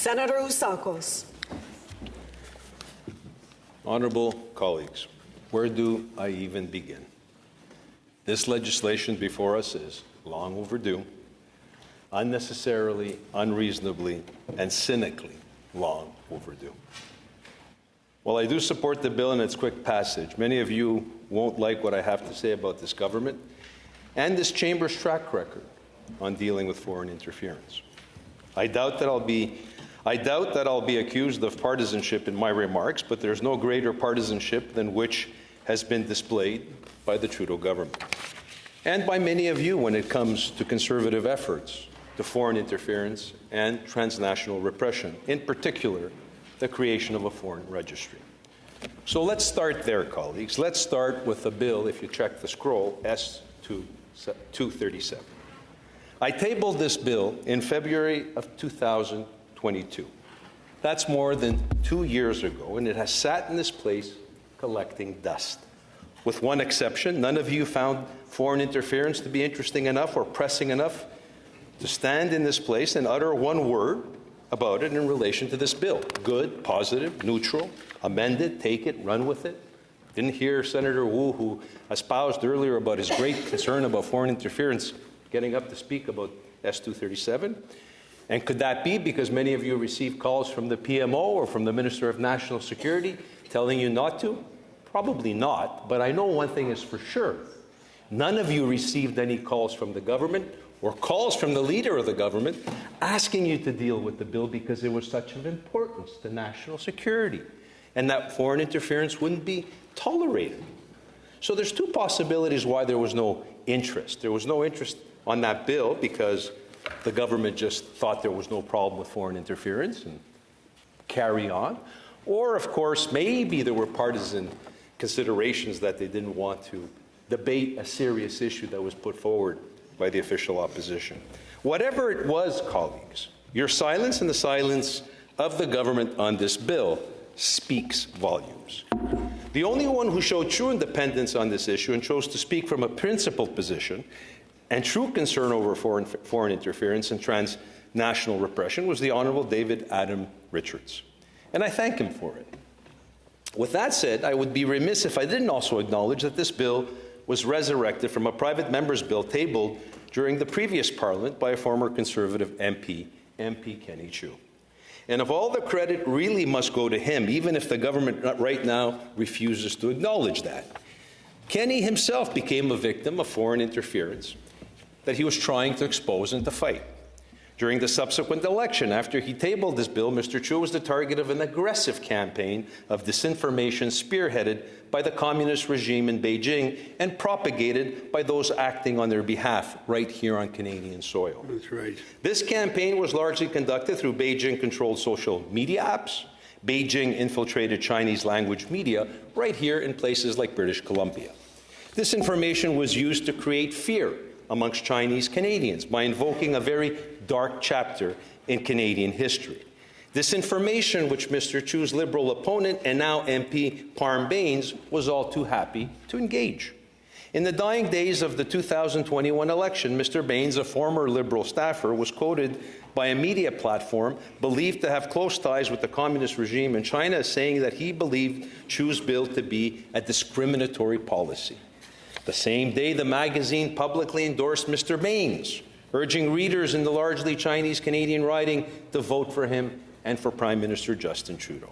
Senator Usakos. Honourable colleagues, where do I even begin? This legislation before us is long overdue, unnecessarily, unreasonably, and cynically long overdue. While I do support the bill in its quick passage, many of you won't like what I have to say about this government and this chamber's track record on dealing with foreign interference. I doubt that I'll be accused of partisanship in my remarks, but there's no greater partisanship than which has been displayed by the Trudeau government and by many of you when it comes to conservative efforts to foreign interference and transnational repression, in particular, the creation of a foreign registry. So let's start there, colleagues. Let's start with the bill, if you check the scroll, S-237. I tabled this bill in February of 2022. That's more than 2 years ago, and it has sat in this place collecting dust. With one exception, none of you found foreign interference to be interesting enough or pressing enough to stand in this place and utter one word about it in relation to this bill. Good, positive, neutral, amend it, take it, run with it. Didn't hear Senator Wu, who espoused earlier about his great concern about foreign interference, getting up to speak about S-237. And could that be because many of you received calls from the PMO or from the Minister of National Security telling you not to? Probably not, but I know one thing is for sure. None of you received any calls from the government or calls from the leader of the government asking you to deal with the bill because it was such of importance to national security and that foreign interference wouldn't be tolerated. So there's two possibilities why there was no interest. There was no interest on that bill because the government just thought there was no problem with foreign interference and carry on. Or, of course, maybe there were partisan considerations that they didn't want to debate a serious issue that was put forward by the official opposition. Whatever it was, colleagues, your silence and the silence of the government on this bill speaks volumes. The only one who showed true independence on this issue and chose to speak from a principled position and true concern over foreign interference and transnational repression was the Honourable David Adam Richards. And I thank him for it. With that said, I would be remiss if I didn't also acknowledge that this bill was resurrected from a private member's bill tabled during the previous Parliament by a former Conservative MP, MP Kenny Chiu. And if all the credit really must go to him, even if the government right now refuses to acknowledge that. Kenny himself became a victim of foreign interference that he was trying to expose and to fight. During the subsequent election, after he tabled this bill, Mr. Chiu was the target of an aggressive campaign of disinformation spearheaded by the communist regime in Beijing and propagated by those acting on their behalf right here on Canadian soil. That's right. This campaign was largely conducted through Beijing-controlled social media apps, Beijing-infiltrated Chinese language media right here in places like British Columbia. This information was used to create fear amongst Chinese Canadians by invoking a very dark chapter in Canadian history. This information, which Mr. Chiu's Liberal opponent and now MP Parm Bains was all too happy to engage. In the dying days of the 2021 election, Mr. Bains, a former Liberal staffer, was quoted by a media platform believed to have close ties with the communist regime in China as saying that he believed Chiu's bill to be a discriminatory policy. The same day, the magazine publicly endorsed Mr. Bains, urging readers in the largely Chinese-Canadian riding to vote for him and for Prime Minister Justin Trudeau.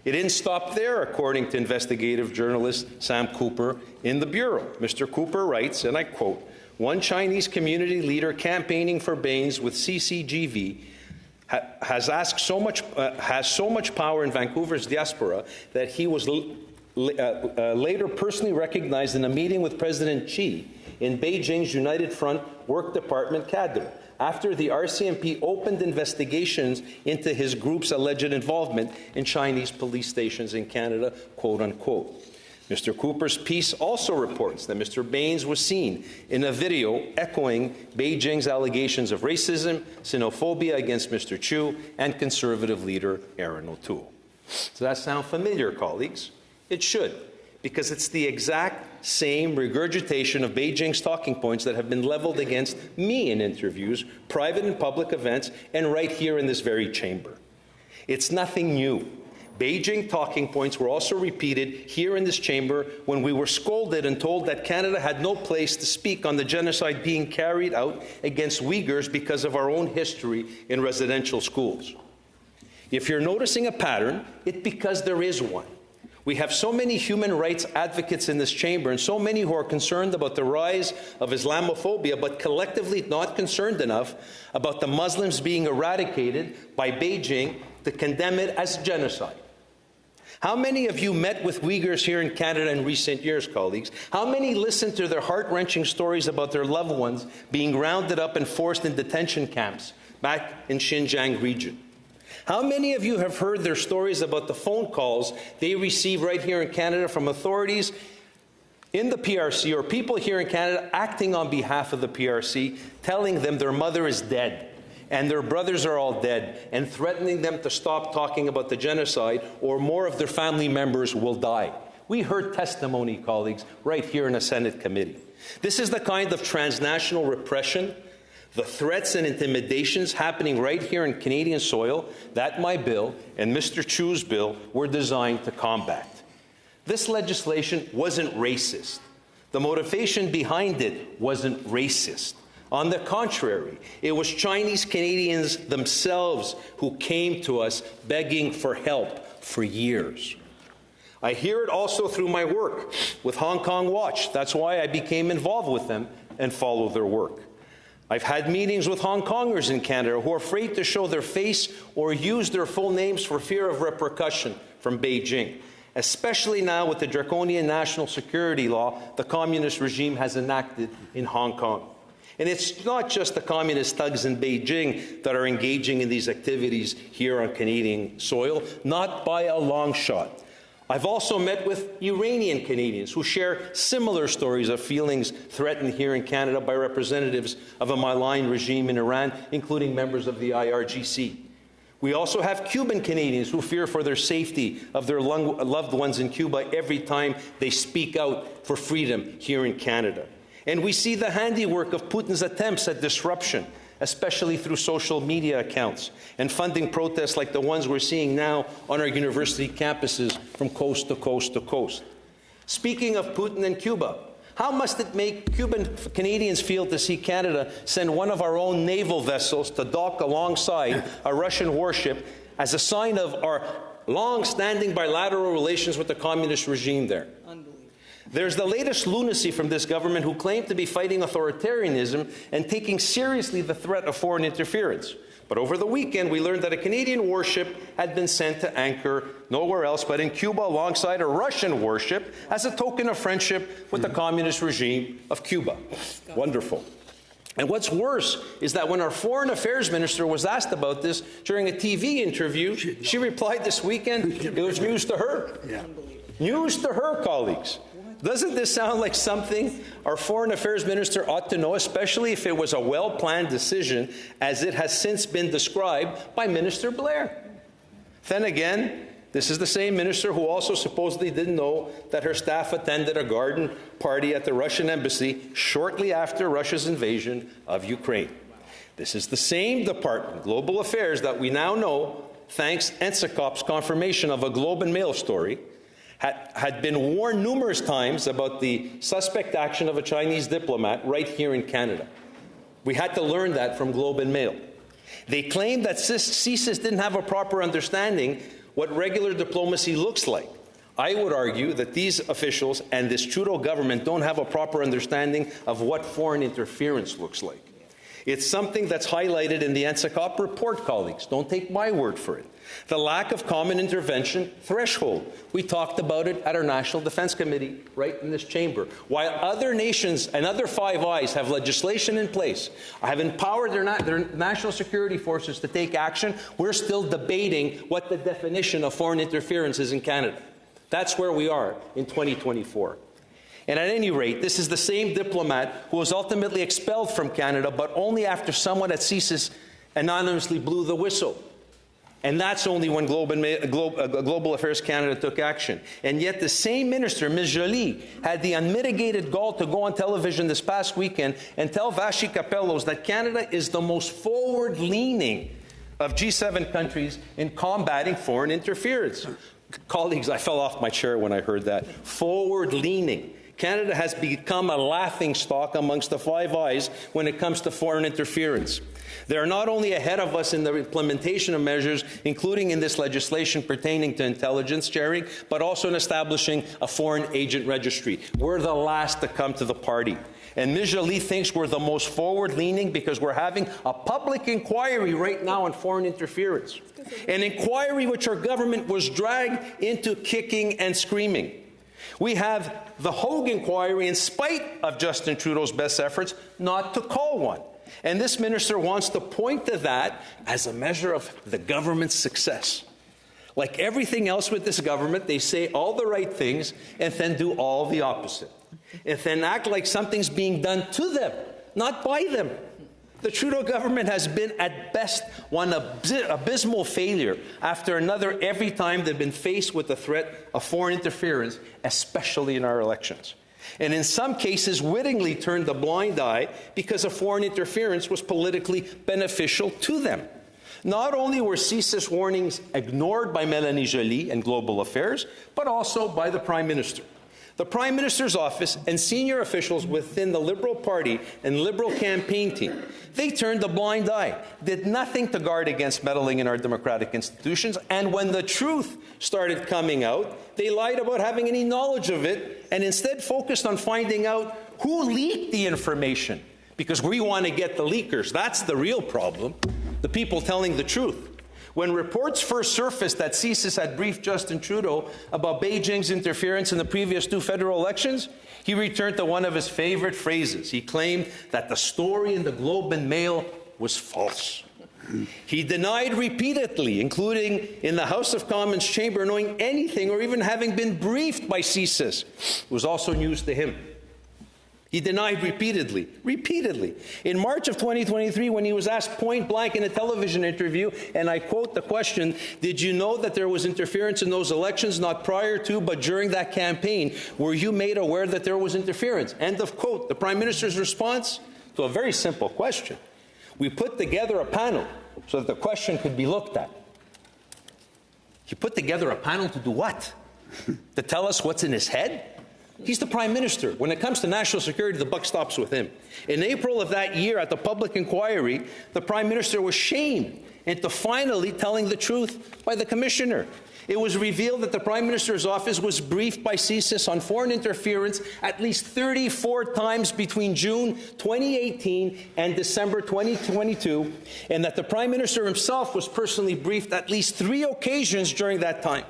It didn't stop there, according to investigative journalist Sam Cooper in the Bureau. Mr. Cooper writes, and I quote, "One Chinese community leader campaigning for Bains with CCGV has so much power in Vancouver's diaspora that he was later personally recognized in a meeting with President Xi in Beijing's United Front Work Department cadre, after the RCMP opened investigations into his group's alleged involvement in Chinese police stations in Canada, quote unquote. Mr. Cooper's piece also reports that Mr. Bains was seen in a video echoing Beijing's allegations of racism, xenophobia against Mr. Chiu and Conservative leader Erin O'Toole. Does that sound familiar, colleagues? It should, because it's the exact same regurgitation of Beijing's talking points that have been leveled against me in interviews, private and public events, and right here in this very chamber. It's nothing new. Beijing talking points were also repeated here in this chamber when we were scolded and told that Canada had no place to speak on the genocide being carried out against Uyghurs because of our own history in residential schools. If you're noticing a pattern, it's because there is one. We have so many human rights advocates in this chamber and so many who are concerned about the rise of Islamophobia, but collectively not concerned enough about the Muslims being eradicated by Beijing to condemn it as genocide. How many of you met with Uyghurs here in Canada in recent years, colleagues? How many listened to their heart-wrenching stories about their loved ones being rounded up and forced in detention camps back in Xinjiang region? How many of you have heard their stories about the phone calls they receive right here in Canada from authorities in the PRC or people here in Canada acting on behalf of the PRC, telling them their mother is dead and their brothers are all dead, and threatening them to stop talking about the genocide or more of their family members will die? We heard testimony, colleagues, right here in a Senate committee. This is the kind of transnational repression, the threats and intimidations happening right here in Canadian soil that my bill and Mr. Chu's bill were designed to combat. This legislation wasn't racist. The motivation behind it wasn't racist. On the contrary, it was Chinese Canadians themselves who came to us begging for help for years. I hear it also through my work with Hong Kong Watch. That's why I became involved with them and follow their work. I've had meetings with Hong Kongers in Canada who are afraid to show their face or use their full names for fear of repercussion from Beijing, especially now with the draconian national security law the communist regime has enacted in Hong Kong. And it's not just the communist thugs in Beijing that are engaging in these activities here on Canadian soil, not by a long shot. I've also met with Iranian Canadians who share similar stories of feelings threatened here in Canada by representatives of a malign regime in Iran, including members of the IRGC. We also have Cuban Canadians who fear for their safety of their loved ones in Cuba every time they speak out for freedom here in Canada. And we see the handiwork of Putin's attempts at disruption, especially through social media accounts and funding protests like the ones we're seeing now on our university campuses from coast to coast to coast. Speaking of Putin and Cuba, how must it make Cuban Canadians feel to see Canada send one of our own naval vessels to dock alongside a Russian warship as a sign of our long-standing bilateral relations with the communist regime there? There's the latest lunacy from this government who claim to be fighting authoritarianism and taking seriously the threat of foreign interference. But over the weekend, we learned that a Canadian warship had been sent to anchor nowhere else but in Cuba alongside a Russian warship as a token of friendship with the communist regime of Cuba. Wonderful. And what's worse is that when our foreign affairs minister was asked about this during a TV interview, she replied this weekend it was news to her. Yeah. News to her, colleagues. Doesn't this sound like something our foreign affairs minister ought to know, especially if it was a well-planned decision, as it has since been described by Minister Blair? Then again, this is the same minister who also supposedly didn't know that her staff attended a garden party at the Russian embassy shortly after Russia's invasion of Ukraine. This is the same department, Global Affairs, that we now know, thanks Ensicop's confirmation of a Globe and Mail story, had been warned numerous times about the suspect action of a Chinese diplomat right here in Canada. We had to learn that from Globe and Mail. They claimed that CSIS didn't have a proper understanding what regular diplomacy looks like. I would argue that these officials and this Trudeau government don't have a proper understanding of what foreign interference looks like. It's something that's highlighted in the Ensicop report, colleagues. Don't take my word for it. The lack of common intervention threshold. We talked about it at our National Defense Committee right in this chamber. While other nations and other Five Eyes have legislation in place, have empowered their national security forces to take action, we're still debating what the definition of foreign interference is in Canada. That's where we are in 2024. And at any rate, this is the same diplomat who was ultimately expelled from Canada, but only after someone at CSIS anonymously blew the whistle. And that's only when Global Affairs Canada took action. And yet the same minister, Ms. Joly, had the unmitigated gall to go on television this past weekend and tell Vashi Capellos that Canada is the most forward-leaning of G7 countries in combating foreign interference. Colleagues, I fell off my chair when I heard that. Forward-leaning. Canada has become a laughingstock amongst the Five Eyes when it comes to foreign interference. They are not only ahead of us in the implementation of measures, including in this legislation pertaining to intelligence sharing, but also in establishing a foreign agent registry. We're the last to come to the party. And Ms. Joly thinks we're the most forward-leaning because we're having a public inquiry right now on foreign interference. An inquiry which our government was dragged into kicking and screaming. We have the Hogue inquiry in spite of Justin Trudeau's best efforts not to call one. And this minister wants to point to that as a measure of the government's success. Like everything else with this government, they say all the right things and then do all the opposite. And then act like something's being done to them, not by them. The Trudeau government has been, at best, one abysmal failure after another every time they've been faced with the threat of foreign interference, especially in our elections. And in some cases, wittingly turned a blind eye because of foreign interference was politically beneficial to them. Not only were CSIS warnings ignored by Mélanie Joly and Global Affairs, but also by the Prime Minister. The Prime Minister's office and senior officials within the Liberal Party and Liberal campaign team, they turned a blind eye, did nothing to guard against meddling in our democratic institutions, and when the truth started coming out, they lied about having any knowledge of it and instead focused on finding out who leaked the information, because we want to get the leakers. That's the real problem, the people telling the truth. When reports first surfaced that CSIS had briefed Justin Trudeau about Beijing's interference in the previous 2 federal elections, he returned to one of his favorite phrases. He claimed that the story in the Globe and Mail was false. He denied repeatedly, including in the House of Commons chamber, knowing anything or even having been briefed by CSIS. It was also news to him. He denied repeatedly. In March of 2023, when he was asked point blank in a television interview, and I quote the question, "Did you know that there was interference in those elections, not prior to, but during that campaign? Were you made aware that there was interference?" End of quote. The Prime Minister's response to a very simple question. We put together a panel so that the question could be looked at. You put together a panel to do what? To tell us what's in his head? He's the Prime Minister. When it comes to national security, the buck stops with him. In April of that year, at the public inquiry, the Prime Minister was shamed into finally telling the truth by the Commissioner. It was revealed that the Prime Minister's office was briefed by CSIS on foreign interference at least 34 times between June 2018 and December 2022, and that the Prime Minister himself was personally briefed at least 3 occasions during that time.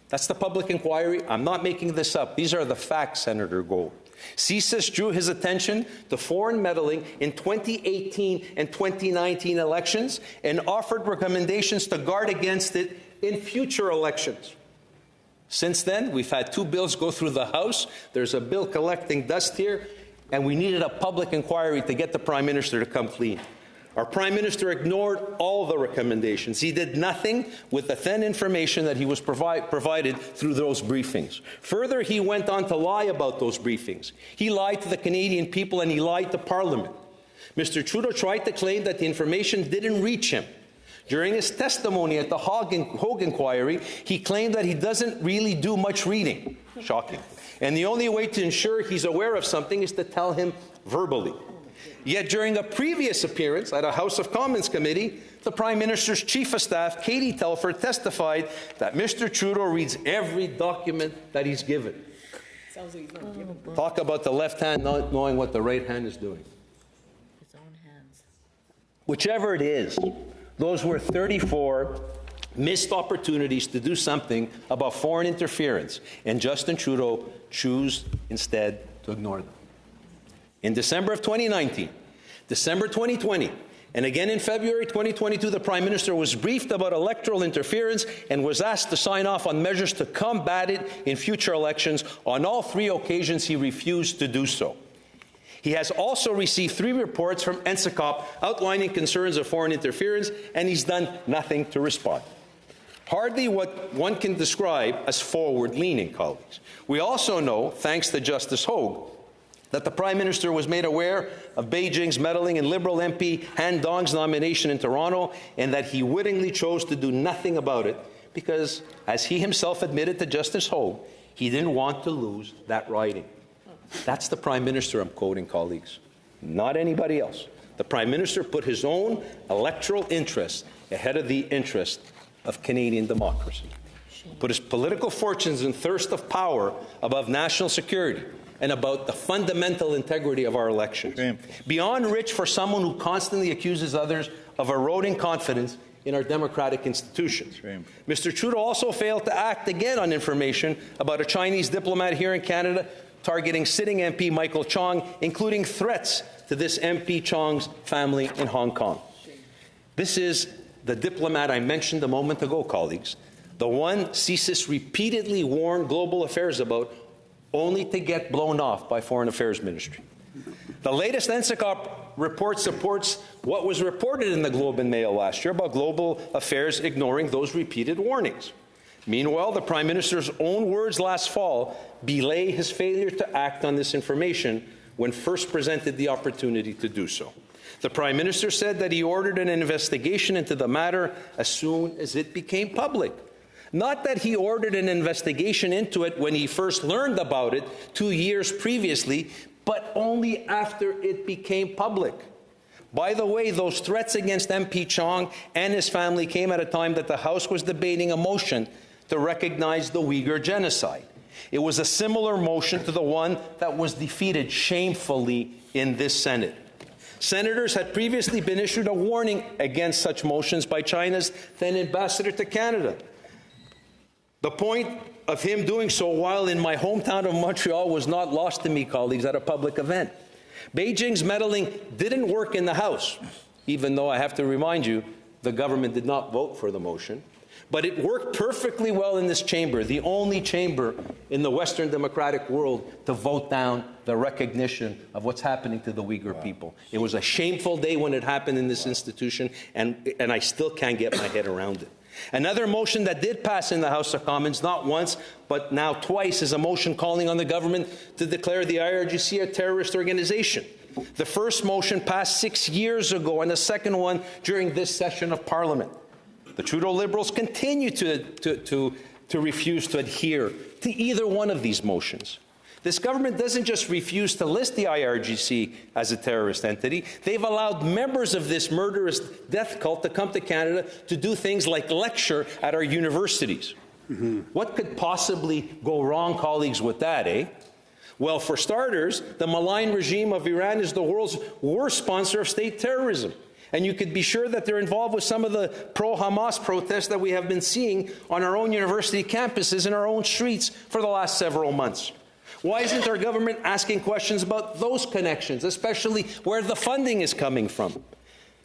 That's the public inquiry. I'm not making this up. These are the facts, Senator Gold. CSIS drew his attention to foreign meddling in 2018 and 2019 elections and offered recommendations to guard against it in future elections. Since then, we've had 2 bills go through the House. There's a bill collecting dust here, and we needed a public inquiry to get the Prime Minister to come clean. Our Prime Minister ignored all the recommendations. He did nothing with the thin information that he was provided through those briefings. Further, he went on to lie about those briefings. He lied to the Canadian people and he lied to Parliament. Mr. Trudeau tried to claim that the information didn't reach him. During his testimony at the Hogue inquiry, he claimed that he doesn't really do much reading. Shocking. And the only way to ensure he's aware of something is to tell him verbally. Yet during a previous appearance at a House of Commons committee, the Prime Minister's Chief of Staff, Katie Telford, testified that Mr. Trudeau reads every document that he's given. Sounds like he's not given. Talk about the left hand not knowing what the right hand is doing. His own hands. Whichever it is, those were 34 missed opportunities to do something about foreign interference, and Justin Trudeau chose instead to ignore them. In December of 2019, December 2020, and again in February 2022, the Prime Minister was briefed about electoral interference and was asked to sign off on measures to combat it in future elections. On all 3 occasions, he refused to do so. He has also received 3 reports from NSICOP outlining concerns of foreign interference, and he's done nothing to respond. Hardly what one can describe as forward-leaning, colleagues. We also know, thanks to Justice Hogue, that the Prime Minister was made aware of Beijing's meddling in Liberal MP Han Dong's nomination in Toronto, and that he wittingly chose to do nothing about it because, as he himself admitted to Justice Ho, he didn't want to lose that riding. That's the Prime Minister I'm quoting, colleagues, not anybody else. The Prime Minister put his own electoral interests ahead of the interest of Canadian democracy, put his political fortunes and thirst of power above national security and about the fundamental integrity of our elections. Beyond rich for someone who constantly accuses others of eroding confidence in our democratic institutions. Mr. Trudeau also failed to act again on information about a Chinese diplomat here in Canada targeting sitting MP Michael Chong, including threats to this MP Chong's family in Hong Kong. This is the diplomat I mentioned a moment ago, colleagues, the one CSIS repeatedly warned Global Affairs about, only to get blown off by Foreign Affairs Ministry. The latest NSICOP report supports what was reported in the Globe and Mail last year about Global Affairs ignoring those repeated warnings. Meanwhile, the Prime Minister's own words last fall belie his failure to act on this information when first presented the opportunity to do so. The Prime Minister said that he ordered an investigation into the matter as soon as it became public. Not that he ordered an investigation into it when he first learned about it 2 years previously, but only after it became public. By the way, those threats against MP Chong and his family came at a time that the House was debating a motion to recognize the Uyghur genocide. It was a similar motion to the one that was defeated shamefully in this Senate. Senators had previously been issued a warning against such motions by China's then ambassador to Canada. The point of him doing so while in my hometown of Montreal was not lost to me, colleagues, at a public event. Beijing's meddling didn't work in the House, even though I have to remind you, the government did not vote for the motion. But it worked perfectly well in this chamber, the only chamber in the Western democratic world to vote down the recognition of what's happening to the Uyghur people. It was a shameful day when it happened in this institution, and I still can't get my head around it. Another motion that did pass in the House of Commons, not once, but now twice, is a motion calling on the government to declare the IRGC a terrorist organization. The first motion passed 6 years ago, and the second one during this session of Parliament. The Trudeau Liberals continue to refuse to adhere to either one of these motions. This government doesn't just refuse to list the IRGC as a terrorist entity. They've allowed members of this murderous death cult to come to Canada to do things like lecture at our universities. What could possibly go wrong, colleagues, with that, eh? Well, for starters, the malign regime of Iran is the world's worst sponsor of state terrorism. And you could be sure that they're involved with some of the pro-Hamas protests that we have been seeing on our own university campuses and our own streets for the last several months. Why isn't our government asking questions about those connections, especially where the funding is coming from?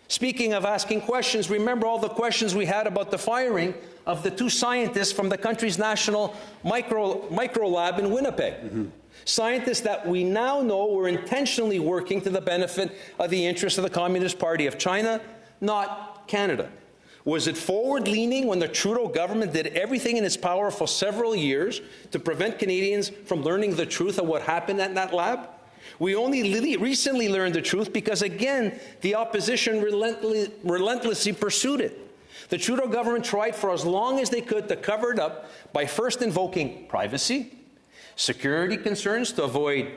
Speaking of asking questions, remember all the questions we had about the firing of the 2 scientists from the country's national micro lab in Winnipeg. Scientists that we now know were intentionally working to the benefit of the interests of the Communist Party of China, not Canada. Was it forward-leaning when the Trudeau government did everything in its power for several years to prevent Canadians from learning the truth of what happened at that lab? We only recently learned the truth because, again, the opposition relentlessly pursued it. The Trudeau government tried for as long as they could to cover it up by first invoking privacy, security concerns to avoid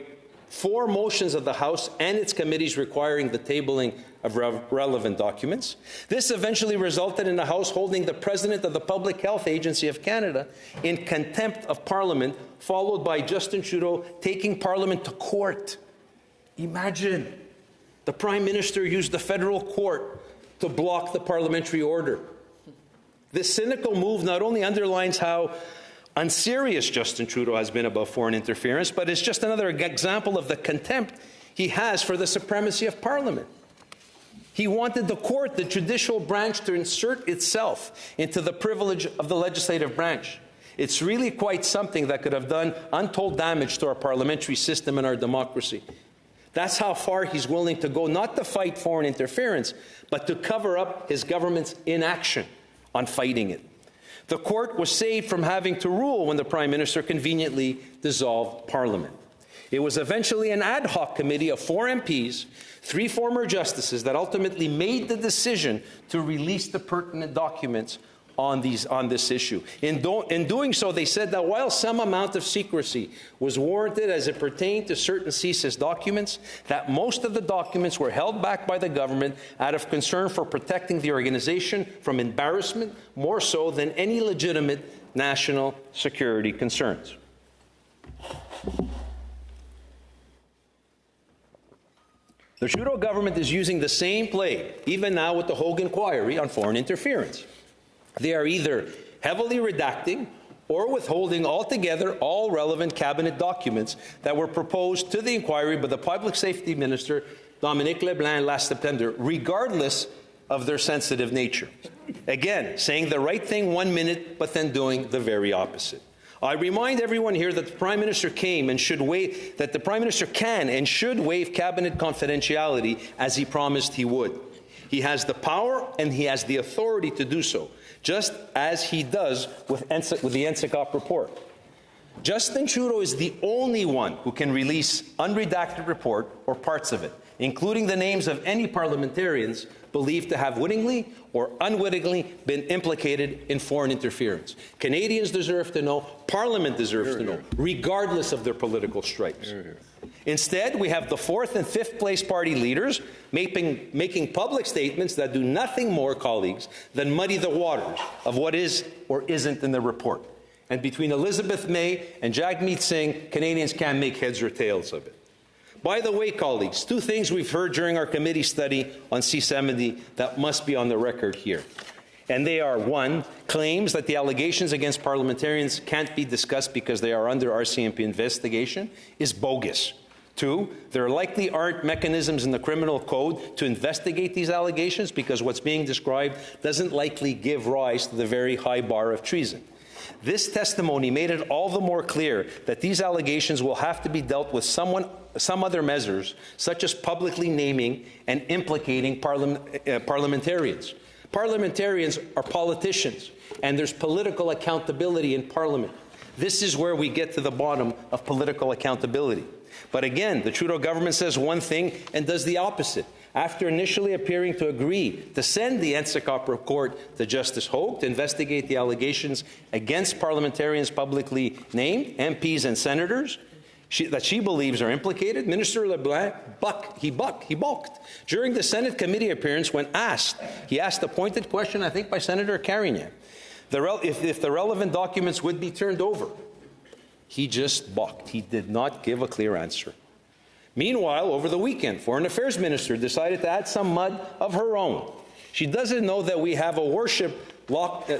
4 motions of the House and its committees requiring the tabling of relevant documents. This eventually resulted in the House holding the President of the Public Health Agency of Canada in contempt of Parliament, followed by Justin Trudeau taking Parliament to court. Imagine, the Prime Minister used the federal court to block the parliamentary order. This cynical move not only underlines how unserious Justin Trudeau has been about foreign interference, but it's just another example of the contempt he has for the supremacy of Parliament. He wanted the court, the judicial branch, to insert itself into the privilege of the legislative branch. It's really quite something that could have done untold damage to our parliamentary system and our democracy. That's how far he's willing to go, not to fight foreign interference, but to cover up his government's inaction on fighting it. The court was saved from having to rule when the Prime Minister conveniently dissolved Parliament. It was eventually an ad hoc committee of 4 MPs, 3 former justices, that ultimately made the decision to release the pertinent documents on this issue. In doing so, they said that while some amount of secrecy was warranted as it pertained to certain CSIS documents, that most of the documents were held back by the government out of concern for protecting the organization from embarrassment, more so than any legitimate national security concerns. The Trudeau government is using the same play, even now with the Hogue inquiry on foreign interference. They are either heavily redacting or withholding altogether all relevant cabinet documents that were proposed to the inquiry by the Public Safety Minister, Dominic LeBlanc, last September, regardless of their sensitive nature. Again, saying the right thing 1 minute, but then doing the very opposite. I remind everyone here that the Prime Minister can and should waive cabinet confidentiality as he promised he would. He has the power and he has the authority to do so, just as he does with the NSICOP report. Justin Trudeau is the only one who can release unredacted report or parts of it, including the names of any parliamentarians believed to have wittingly or unwittingly been implicated in foreign interference. Canadians deserve to know, Parliament deserves to know, regardless of their political stripes. Instead, we have the 4th and 5th place party leaders making public statements that do nothing more, colleagues, than muddy the waters of what is or isn't in the report. And between Elizabeth May and Jagmeet Singh, Canadians can't make heads or tails of it. By the way, colleagues, 2 things we've heard during our committee study on C-70 that must be on the record here. And they are, 1, claims that the allegations against parliamentarians can't be discussed because they are under RCMP investigation is bogus. 2, there likely aren't mechanisms in the criminal code to investigate these allegations because what's being described doesn't likely give rise to the very high bar of treason. This testimony made it all the more clear that these allegations will have to be dealt with some other measures, such as publicly naming and implicating parliamentarians. Parliamentarians are politicians, and there's political accountability in Parliament. This is where we get to the bottom of political accountability. But again, the Trudeau government says one thing and does the opposite. After initially appearing to agree to send the NSICOP report to Justice Hogue to investigate the allegations against parliamentarians publicly named, MPs and senators, that she believes are implicated, Minister LeBlanc balked. During the Senate committee appearance, when he asked a pointed question, I think by Senator Carignan, if the relevant documents would be turned over. He just balked. He did not give a clear answer. Meanwhile, over the weekend, Foreign Affairs Minister decided to add some mud of her own. She doesn't know that we have a warship docked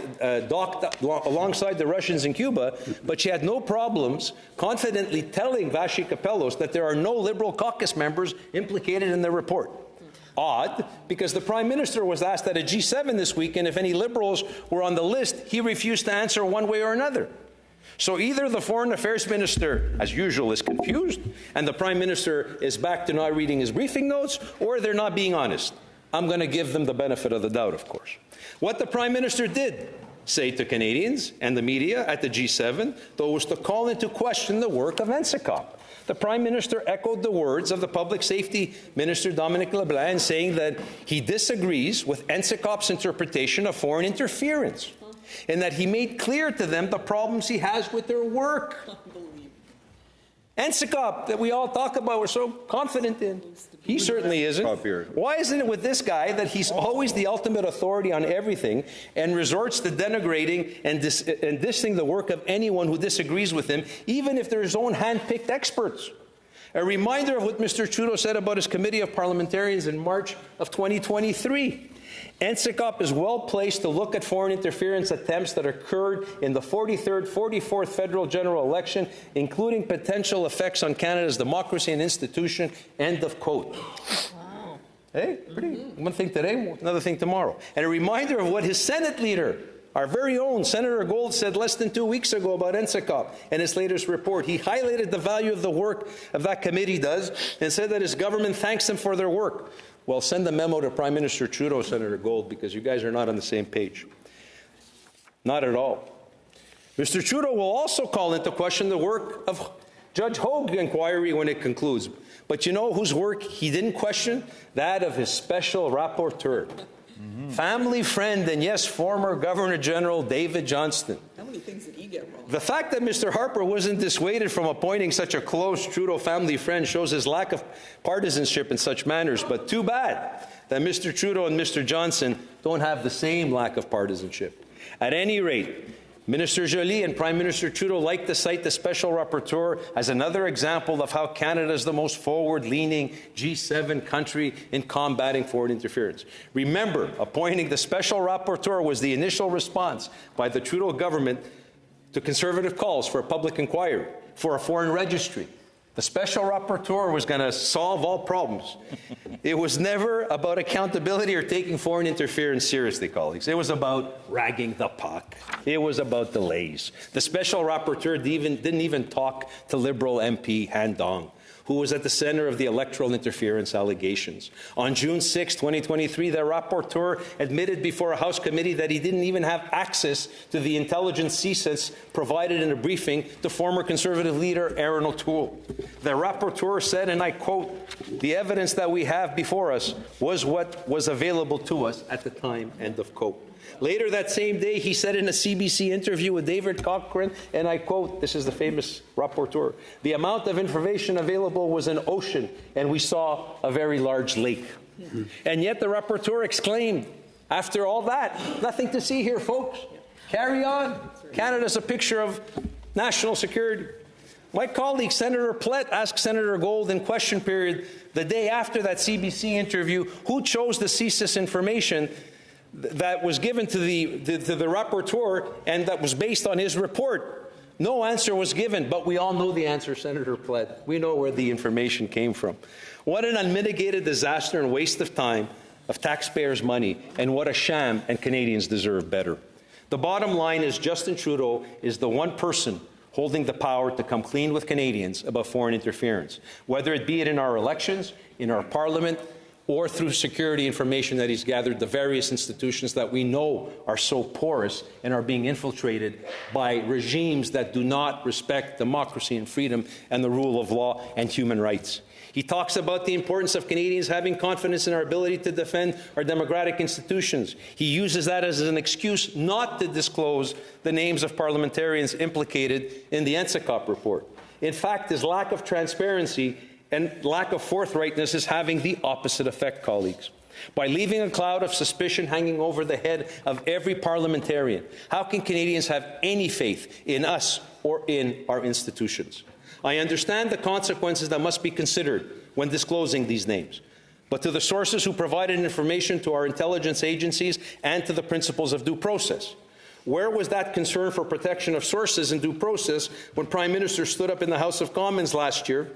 alongside the Russians in Cuba, but she had no problems confidently telling Vashi Kapelos that there are no Liberal caucus members implicated in the report. Odd, because the Prime Minister was asked at a G7 this weekend if any Liberals were on the list. He refused to answer one way or another. So either the Foreign Affairs Minister, as usual, is confused, and the Prime Minister is back to not reading his briefing notes, or they're not being honest. I'm going to give them the benefit of the doubt, of course. What the Prime Minister did say to Canadians and the media at the G7, though, was to call into question the work of NSICOP. The Prime Minister echoed the words of the Public Safety Minister, Dominic LeBlanc, saying that he disagrees with NSICOP's interpretation of foreign interference, and that he made clear to them the problems he has with their work. NSICOP, that we all talk about, we're so confident in. He certainly isn't. Why isn't it with this guy that he's always the ultimate authority on everything and resorts to denigrating and dissing the work of anyone who disagrees with him, even if they're his own hand-picked experts? A reminder of what Mr. Trudeau said about his committee of parliamentarians in March of 2023. NSICOP is well placed to look at foreign interference attempts that occurred in the 43rd, 44th federal general election, including potential effects on Canada's democracy and institution, end of quote. Wow. Hey, pretty. One thing today, another thing tomorrow. And a reminder of what his Senate leader, our very own Senator Gold, said less than 2 weeks ago about NSICOP and his latest report. He highlighted the value of the work of that committee does and said that his government thanks them for their work. Well, send a memo to Prime Minister Trudeau, Senator Gold, because you guys are not on the same page. Not at all. Mr. Trudeau will also call into question the work of Judge Hogue inquiry when it concludes. But you know whose work he didn't question? That of his special rapporteur. Family friend and, yes, former Governor General David Johnston. How many things did he get wrong? The fact that Mr. Harper wasn't dissuaded from appointing such a close Trudeau family friend shows his lack of partisanship in such matters. But too bad that Mr. Trudeau and Mr. Johnson don't have the same lack of partisanship. At any rate, Minister Joly and Prime Minister Trudeau like to cite the Special Rapporteur as another example of how Canada is the most forward-leaning G7 country in combating foreign interference. Remember, appointing the Special Rapporteur was the initial response by the Trudeau government to Conservative calls for a public inquiry, for a foreign registry. The Special Rapporteur was going to solve all problems. It was never about accountability or taking foreign interference seriously, colleagues. It was about ragging the puck. It was about delays. The Special Rapporteur didn't even talk to Liberal MP Han Dong, who was at the center of the electoral interference allegations. On June 6, 2023, the rapporteur admitted before a House committee that he didn't even have access to the intelligence CSIS provided in a briefing to former Conservative leader Aaron O'Toole. The rapporteur said, and I quote, "The evidence that we have before us was what was available to us at the time," end of quote. Later that same day, he said in a CBC interview with David Cochrane, and I quote, this is the famous rapporteur, "The amount of information available was an ocean, and we saw a very large lake." And yet the rapporteur exclaimed, after all that, "Nothing to see here, folks. Carry on. Canada's a picture of national security." My colleague, Senator Plett, asked Senator Gold in question period the day after that CBC interview who chose the CSIS information that was given to the rapporteur and that was based on his report. No answer was given, but we all know the answer, Senator Plett. We know where the information came from. What an unmitigated disaster and waste of time, of taxpayers' money, and what a sham, and Canadians deserve better. The bottom line is Justin Trudeau is the one person holding the power to come clean with Canadians about foreign interference, whether it be in our elections, in our parliament, or through security information that he's gathered, the various institutions that we know are so porous and are being infiltrated by regimes that do not respect democracy and freedom and the rule of law and human rights. He talks about the importance of Canadians having confidence in our ability to defend our democratic institutions. He uses that as an excuse not to disclose the names of parliamentarians implicated in the NSICOP report. In fact, his lack of transparency and lack of forthrightness is having the opposite effect, colleagues. By leaving a cloud of suspicion hanging over the head of every parliamentarian, how can Canadians have any faith in us or in our institutions? I understand the consequences that must be considered when disclosing these names. But to the sources who provided information to our intelligence agencies and to the principles of due process, where was that concern for protection of sources and due process when Prime Minister stood up in the House of Commons last year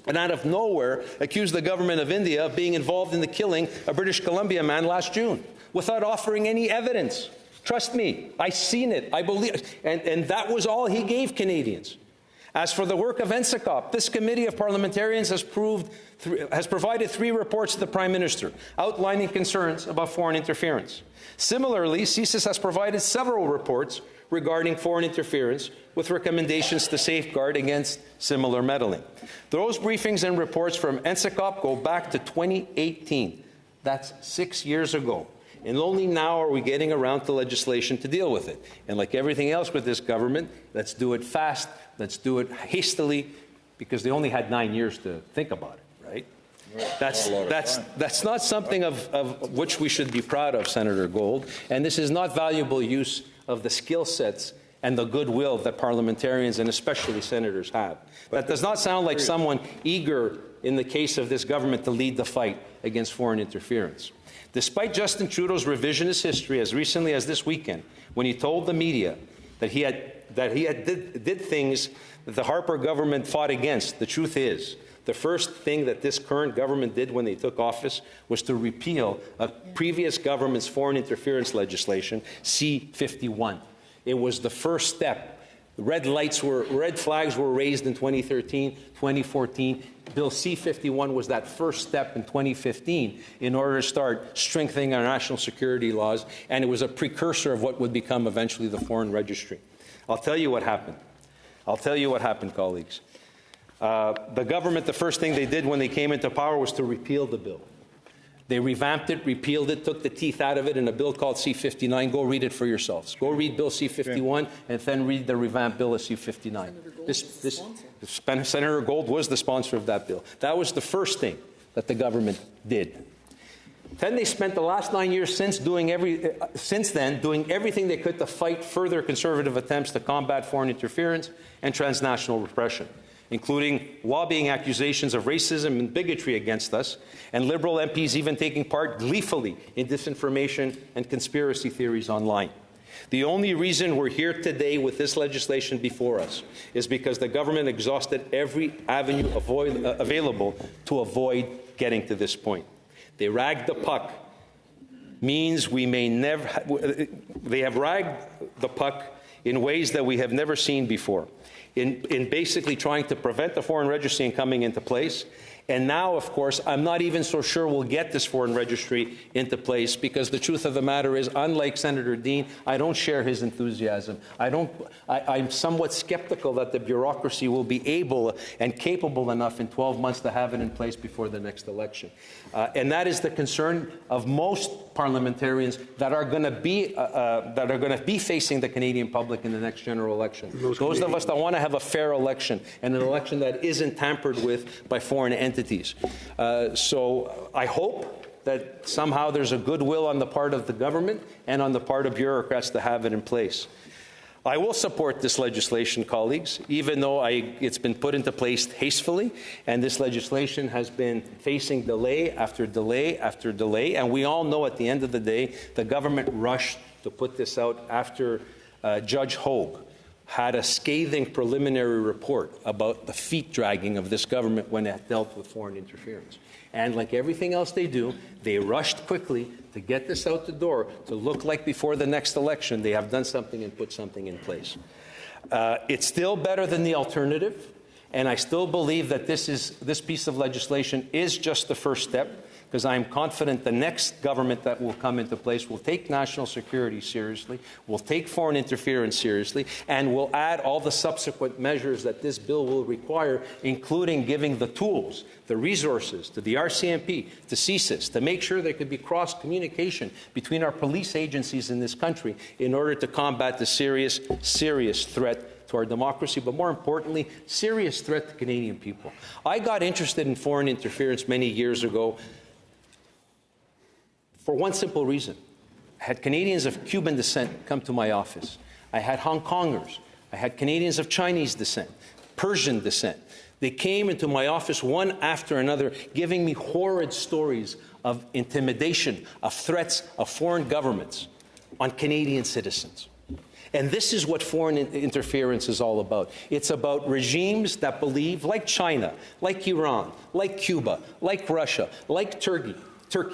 and out of nowhere accused the government of India of being involved in the killing of a British Columbia man last June without offering any evidence? Trust me, I've seen it, I believe, and that was all he gave Canadians. As for the work of NSICOP, this committee of parliamentarians has provided 3 reports to the Prime Minister outlining concerns about foreign interference. Similarly, CSIS has provided several reports regarding foreign interference with recommendations to safeguard against similar meddling. Those briefings and reports from NSICOP go back to 2018. That's 6 years ago. And only now are we getting around to legislation to deal with it. And like everything else with this government, let's do it fast, let's do it hastily, because they only had 9 years to think about it, right? That's not something of which we should be proud of, Senator Gold. And this is not valuable use of the skill sets and the goodwill that parliamentarians and especially senators have. That does not sound like someone eager in the case of this government to lead the fight against foreign interference. Despite Justin Trudeau's revisionist history as recently as this weekend, when he told the media that he did things that the Harper government fought against, the truth is, the first thing that this current government did when they took office was to repeal a previous government's foreign interference legislation, C-51. It was the first step. Red flags were raised in 2013, 2014. Bill C-51 was that first step in 2015 in order to start strengthening our national security laws, and it was a precursor of what would become eventually the foreign registry. I'll tell you what happened. I'll tell you what happened, colleagues. The government, the first thing they did when they came into power was to repeal the bill. They revamped it, repealed it, took the teeth out of it in a bill called C-59. Go read it for yourselves. Go read Bill C-51 and then read the revamped bill of C-59. Senator Gold was the sponsor of that bill. That was the first thing that the government did. Then they spent the last 9 years since then doing everything they could to fight further conservative attempts to combat foreign interference and transnational repression, including lobbying accusations of racism and bigotry against us, and Liberal MPs even taking part gleefully in disinformation and conspiracy theories online. The only reason we're here today with this legislation before us is because the government exhausted every avenue available to avoid getting to this point. They ragged the puck, means we may never, they have ragged the puck in ways that we have never seen before, in basically trying to prevent the foreign registry coming into place. And now, of course, I'm not even so sure we'll get this foreign registry into place, because the truth of the matter is, unlike Senator Dean, I don't share his enthusiasm. I'm somewhat skeptical that the bureaucracy will be able and capable enough in 12 months to have it in place before the next election. And that is the concern of most parliamentarians that are going to be facing the Canadian public in the next general election. Those of us that want to have a fair election, and an election that isn't tampered with by foreign entities. So I hope that somehow there's a goodwill on the part of the government and on the part of bureaucrats to have it in place. I will support this legislation, colleagues, even though it's been put into place hastily, and this legislation has been facing delay after delay after delay. And we all know at the end of the day, the government rushed to put this out after Judge Hogue had a scathing preliminary report about the feet-dragging of this government when it dealt with foreign interference. And like everything else they do, they rushed quickly to get this out the door to look like before the next election they have done something and put something in place. It's still better than the alternative, and I still believe that this piece of legislation is just the first step, because I am confident the next government that will come into place will take national security seriously, will take foreign interference seriously, and will add all the subsequent measures that this bill will require, including giving the tools, the resources to the RCMP, to CSIS, to make sure there could be cross-communication between our police agencies in this country in order to combat the serious, serious threat to our democracy, but more importantly, serious threat to Canadian people. I got interested in foreign interference many years ago for one simple reason. I had Canadians of Cuban descent come to my office. I had Hong Kongers. I had Canadians of Chinese descent, Persian descent. They came into my office one after another, giving me horrid stories of intimidation, of threats of foreign governments on Canadian citizens. And this is what foreign interference is all about. It's about regimes that believe, like China, like Iran, like Cuba, like Russia, like Turkey,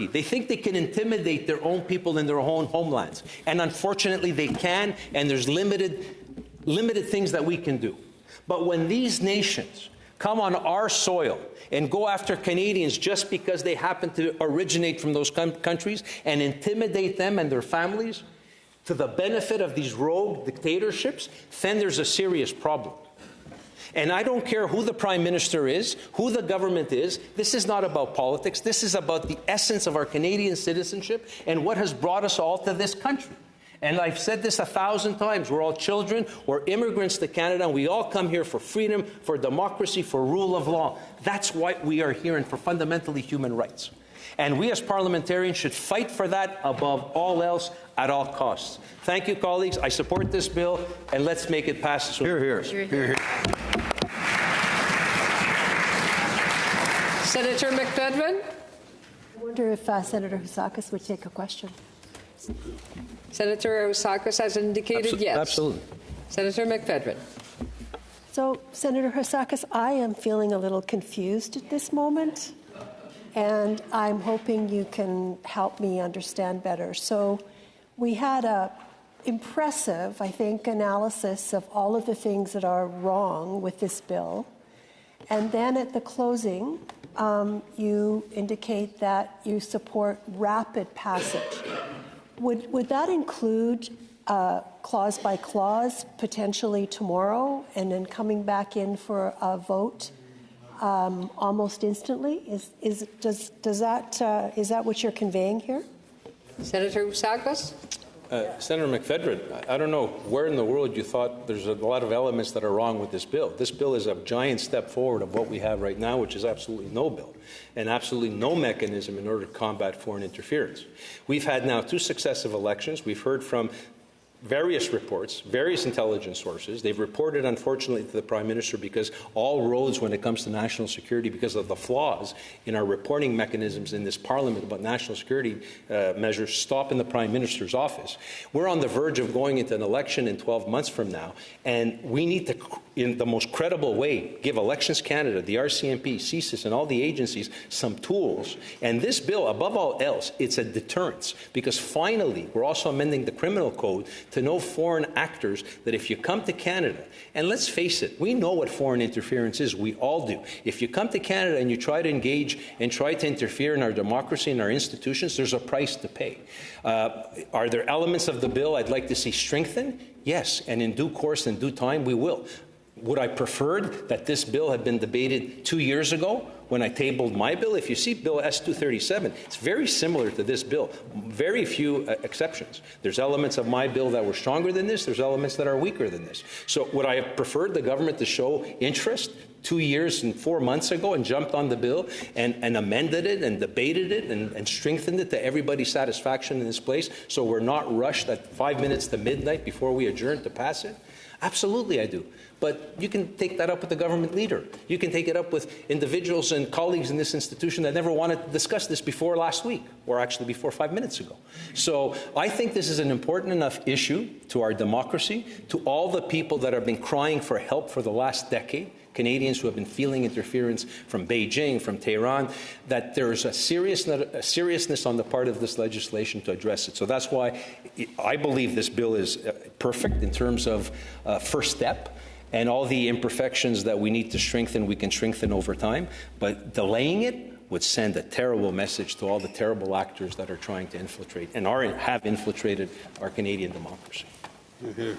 they think they can intimidate their own people in their own homelands. And unfortunately, they can, and there's limited things that we can do. But when these nations come on our soil and go after Canadians just because they happen to originate from those countries and intimidate them and their families to the benefit of these rogue dictatorships, then there's a serious problem. And I don't care who the Prime Minister is, who the government is. This is not about politics. This is about the essence of our Canadian citizenship and what has brought us all to this country. And I've said this 1,000 times. We're all children. We're immigrants to Canada, and we all come here for freedom, for democracy, for rule of law. That's why we are here, and for fundamentally human rights. And we as parliamentarians should fight for that above all else at all costs. Thank you, colleagues. I support this bill, and let's make it pass. Hear, hear. Hear, hear. Senator McFedrin. I wonder if Senator Housakis would take a question. Senator Housakis has indicated yes. Absolutely. Senator McFedrin. So, Senator Housakis, I am feeling a little confused at this moment, and I'm hoping you can help me understand better. So, we had a impressive, I think, analysis of all of the things that are wrong with this bill. And then at the closing, you indicate that you support rapid passage. Would that include clause by clause, potentially tomorrow, and then coming back in for a vote almost instantly? Is that what you're conveying here? Senator Sakos? Senator McFedrin, I don't know where in the world you thought there's a lot of elements that are wrong with this bill. This bill is a giant step forward of what we have right now, which is absolutely no bill and absolutely no mechanism in order to combat foreign interference. We've had now 2 successive elections. We've heard from various reports, various intelligence sources. They've reported, unfortunately, to the Prime Minister because all roads when it comes to national security, because of the flaws in our reporting mechanisms in this Parliament about national security measures, stop in the Prime Minister's office. We're on the verge of going into an election in 12 months from now, and we need to, in the most credible way, give Elections Canada, the RCMP, CSIS, and all the agencies some tools. And this bill, above all else, it's a deterrence, because finally we're also amending the criminal code to know foreign actors that if you come to Canada, and let's face it, we know what foreign interference is, we all do. If you come to Canada and you try to engage and try to interfere in our democracy and our institutions, there's a price to pay. Are there elements of the bill I'd like to see strengthened? Yes, and in due course, in due time, we will. Would I preferred that this bill had been debated 2 years ago when I tabled my bill? If you see Bill S-237, it's very similar to this bill. Very few exceptions. There's elements of my bill that were stronger than this. There's elements that are weaker than this. So would I have preferred the government to show interest 2 years and 4 months ago and jumped on the bill and amended it and debated it and strengthened it to everybody's satisfaction in this place so we're not rushed at 5 minutes to midnight before we adjourn to pass it? Absolutely I do. But you can take that up with the government leader. You can take it up with individuals and colleagues in this institution that never wanted to discuss this before last week, or actually before 5 minutes ago. So I think this is an important enough issue to our democracy, to all the people that have been crying for help for the last decade, Canadians who have been feeling interference from Beijing, from Tehran, that there is a seriousness on the part of this legislation to address it. So that's why I believe this bill is perfect in terms of first step, and all the imperfections that we need to strengthen, we can strengthen over time. But delaying it would send a terrible message to all the terrible actors that are trying to infiltrate and have infiltrated our Canadian democracy. Mm-hmm.